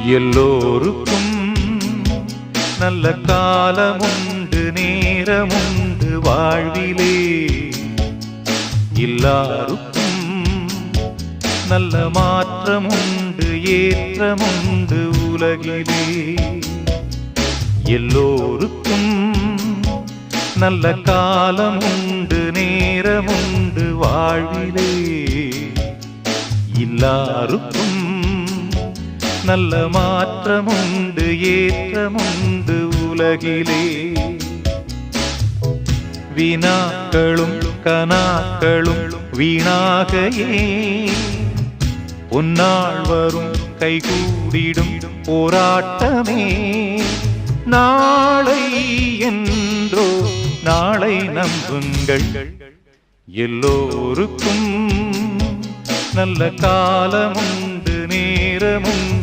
எல்லோருக்கும் நல்ல காலமுண்டு நேரமுண்டு வாழ்விலே. எல்லாருக்கும் நல்ல மாற்றமுண்டு ஏற்றமுண்டு உலகிலே. எல்லோருக்கும் நல்ல காலமுண்டு நேரமுண்டு வாழ்விலே. எல்லாருக்கும் நல்ல மாற்றமுண்டு ஏற்றமுண்டு உலகிலே. வினாக்களும் கனாக்களும் வீணாகையே உன்னாள் வரும் கைகூடிடும் போராட்டமே. நாளை என்றோ நாளை நம்புங்கள். எல்லோருக்கும் நல்ல காலமுண்டு நேரமுண்டு